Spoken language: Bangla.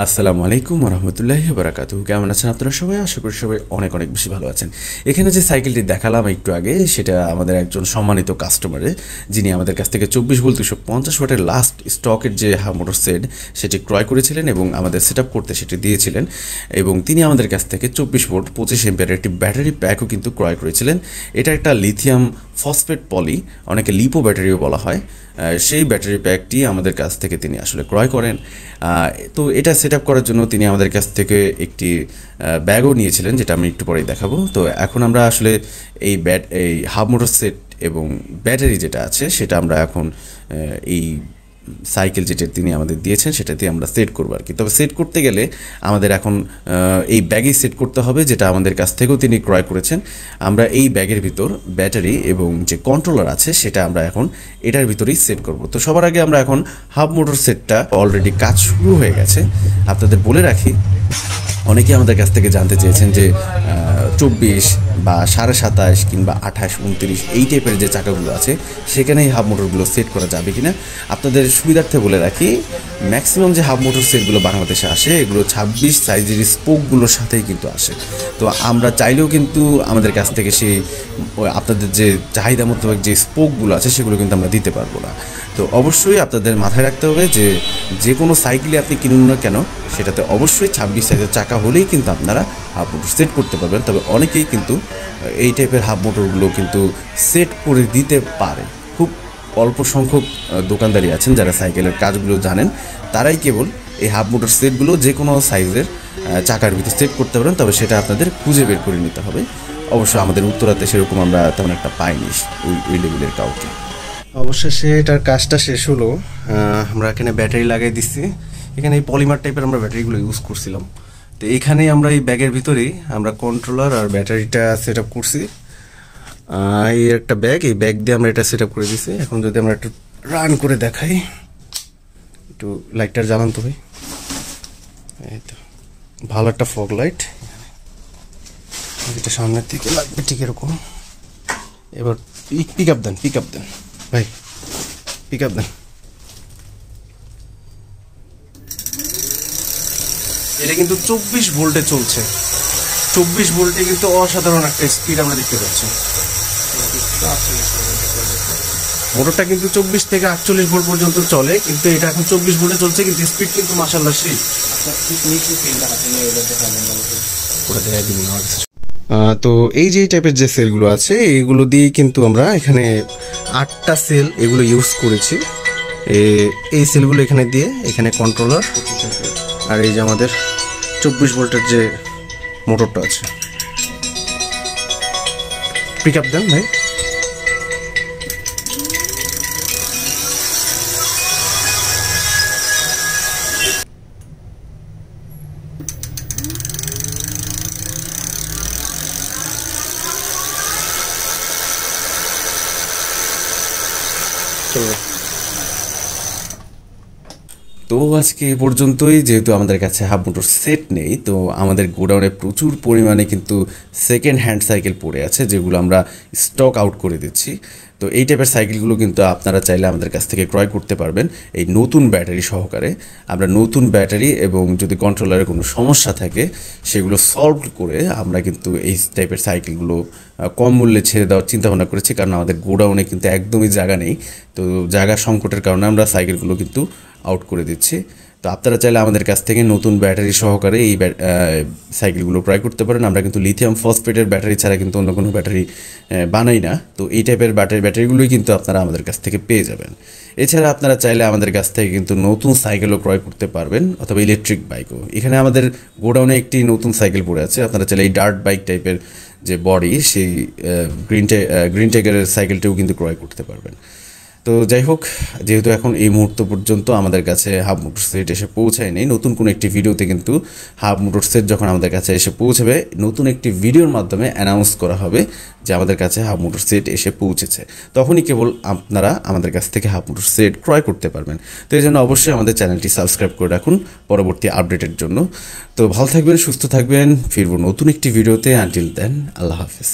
আসসালামু আলাইকুম রহমতুল্লাহি বারাকাতুহু। কেমন আছেন আপনারা সবাই? আশা করি সবাই অনেক অনেক বেশি ভালো আছেন। এখানে যে সাইকেলটি দেখালাম একটু আগে, সেটা আমাদের একজন সম্মানিত কাস্টমারের, যিনি আমাদের কাছ থেকে 24 ভোল্ট 250 ওয়াটের লাস্ট স্টকের যে মোটর সেট সেটি ক্রয় করেছিলেন এবং আমাদের সেট আপ করতে সেটি দিয়েছিলেন। এবং তিনি আমাদের কাছ থেকে 24 ভোল্ট 25 এম্পিয়ারের একটি ব্যাটারি প্যাকও কিন্তু ক্রয় করেছিলেন। এটা একটা লিথিয়াম ফসফেট পলি, অনেকে লিপো ব্যাটারিও বলা হয়, সেই ব্যাটারি প্যাকটি আমাদের কাছ থেকে তিনি আসলে ক্রয় করেন। তো এটা সেট আপ করার জন্য তিনি আমাদের কাছ থেকে একটি ব্যাগও নিয়েছিলেন, যেটা আমি একটু পরেই দেখাবো। তো এখন আমরা আসলে এই হাফ মোটর সেট এবং ব্যাটারি যেটা আছে সেটা আমরা এখন এই সাইকেল যেটা তিনি আমাদের দিয়েছেন সেটাতে আমরা সেট করবো আর কি। তবে সেট করতে গেলে আমাদের এখন এই ব্যাগেই সেট করতে হবে, যেটা আমাদের কাছ থেকেও তিনি ক্রয় করেছেন। আমরা এই ব্যাগের ভিতর ব্যাটারি এবং যে কন্ট্রোলার আছে সেটা আমরা এখন এটার ভিতরেই সেট করব। তো সবার আগে আমরা এখন হাফ মোটর সেটটা অলরেডি কাজ শুরু হয়ে গেছে। আপনাদের বলে রাখি, অনেকেই আমাদের কাছ থেকে জানতে চেয়েছেন যে 24 বা 27.5 কিংবা 28, 29 এই টাইপের যে চাকাগুলো আছে সেখানে এই হাফ মোটরগুলো সেট করা যাবে কিনা। আপনাদের সুবিধার্থে বলে রাখি, ম্যাক্সিমাম যে হাফ মোটর সেটগুলো বাংলাদেশে আসে এগুলো 26 সাইজের স্পোকগুলোর সাথেই কিন্তু আসে। তো আমরা চাইলেও কিন্তু আমাদের কাছ থেকে সেই আপনাদের যে চাহিদা মোতাবেক যে স্পোকগুলো আছে সেগুলো কিন্তু আমরা দিতে পারবো না। তো অবশ্যই আপনাদের মাথায় রাখতে হবে যে কোনো সাইকেলে আপনি কিনুন না কেন সেটাতে অবশ্যই 26 সাইজের চাকা হলেই কিন্তু আপনারা হাফ মোটর সেট করতে পারবেন। তবে অনেকেই কিন্তু এই টাইপের হাফ মোটরগুলো কিন্তু সেট করে দিতে পারে। খুব অল্প সংখ্যক দোকানদারি আছেন যারা সাইকেলের কাজগুলো জানেন, তারাই কেবল এই হাফ মোটর সেটগুলো যে কোনো সাইজের চাকার ভিতরে সেট করতে পারেন। তবে সেটা আপনাদের খুঁজে বের করে নিতে হবে। অবশ্য আমাদের উত্তরাতে সেরকম আমরা তেমন একটা পাইনি ওই লেভেলের কাউকে। অবশেষে এটার কাজটা শেষ হলো। আমরা এখানে ব্যাটারি লাগাই দিচ্ছি। এখানে এই পলিমার টাইপের আমরা ব্যাটারিগুলো ইউজ করছিলাম। তো এইখানেই আমরা এই ব্যাগের ভিতরেই আমরা কন্ট্রোলার আর ব্যাটারিটা সেট আপ করছি। এই একটা ব্যাগ, এই ব্যাগ দিয়ে আমরা এটা সেট আপ করে দিচ্ছি। এখন যদি আমরা একটু রান করে দেখাই, একটু লাইটটার জ্বালান তো ভাই। এই তো ভালো একটা ফগ লাইট, যেটা সামনের থেকে লাগবে ঠিক এরকম। এবার পিক আপ দেন ভাই, পিক আপ দেন। এটা কিন্তু 24 ভোল্টে চলছে। 24 ভোল্টে কিন্তু অসাধারণ একটা স্পিড আমরা দেখতে পাচ্ছি। মোটরটা কিন্তু 24 থেকে 48 ভোল্ট পর্যন্ত চলে, কিন্তু এটা এখন 24 ভোল্টে চলছে, কিন্তু স্পিড কিন্তু মাশাআল্লাহ সেই। তো এই যে টাইপের যে সেলগুলো আছে এইগুলো দিয়ে কিন্তু আমরা এখানে 8টা সেল এগুলো ইউজ করেছি। এই সেলগুলো এখানে দিয়ে, এখানে কন্ট্রোলার আর এই যে আমাদের 24 ভোল্টের যে মোটরটা আছে। পিক আপ দেন ভাই। তো আজকে এ পর্যন্তই। যেহেতু আমাদের কাছে হাফ মোটর সেট নেই, তো আমাদের গোডাউনে প্রচুর পরিমাণে কিন্তু সেকেন্ড হ্যান্ড সাইকেল পড়ে আছে, যেগুলো আমরা স্টক আউট করে দিচ্ছি। তো এই টাইপের সাইকেলগুলো কিন্তু আপনারা চাইলে আমাদের কাছ থেকে ক্রয় করতে পারবেন এই নতুন ব্যাটারি সহকারে। আমরা নতুন ব্যাটারি এবং যদি কন্ট্রোলারের কোনো সমস্যা থাকে সেগুলো সলভ করে আমরা কিন্তু এই টাইপের সাইকেলগুলো কম মূল্যে ছেড়ে দেওয়ার চিন্তাভাবনা করেছি, কারণ আমাদের গোডাউনে কিন্তু একদমই জায়গা নেই। তো জায়গা সংকটের কারণে আমরা সাইকেলগুলো কিন্তু আউট করে দিচ্ছি। তো আপনারা চাইলে আমাদের কাছ থেকে নতুন ব্যাটারি সহকারে এই সাইকেলগুলো ক্রয় করতে পারেন। আমরা কিন্তু লিথিয়াম ফসফেটের ব্যাটারি ছাড়া কিন্তু অন্য কোনো ব্যাটারি বানাই না। তো এই টাইপের ব্যাটারিগুলোই কিন্তু আপনারা আমাদের কাছ থেকে পেয়ে যাবেন। এছাড়া আপনারা চাইলে আমাদের কাছ থেকে কিন্তু নতুন সাইকেলও ক্রয় করতে পারবেন, অথবা ইলেকট্রিক বাইকও। এখানে আমাদের গোডাউনে একটি নতুন সাইকেল পড়ে আছে। আপনারা চাইলে এই ডার্ট বাইক টাইপের যে বডি, সেই গ্রিন টাইগারের সাইকেলটিও কিন্তু ক্রয় করতে পারবেন। তো যাই হোক, যেহেতু এখন এই মুহূর্ত পর্যন্ত আমাদের কাছে হাফ মোটর সেট এসে পৌঁছায়নি, নতুন কোনো একটি ভিডিওতে কিন্তু হাফ মোটর সেট যখন আমাদের কাছে এসে পৌঁছবে, নতুন একটি ভিডিওর মাধ্যমে অ্যানাউন্স করা হবে যে আমাদের কাছে হাফ মোটর সেট এসে পৌঁছেছে। তখনই কেবল আপনারা আমাদের কাছ থেকে হাফ মোটর সেট ক্রয় করতে পারবেন। তো এই জন্য অবশ্যই আমাদের চ্যানেলটি সাবস্ক্রাইব করে রাখুন পরবর্তী আপডেটের জন্য। তো ভালো থাকবেন, সুস্থ থাকবেন, ফিরবো নতুন একটি ভিডিওতে। আনটিল দেন, আল্লাহ হাফেজ।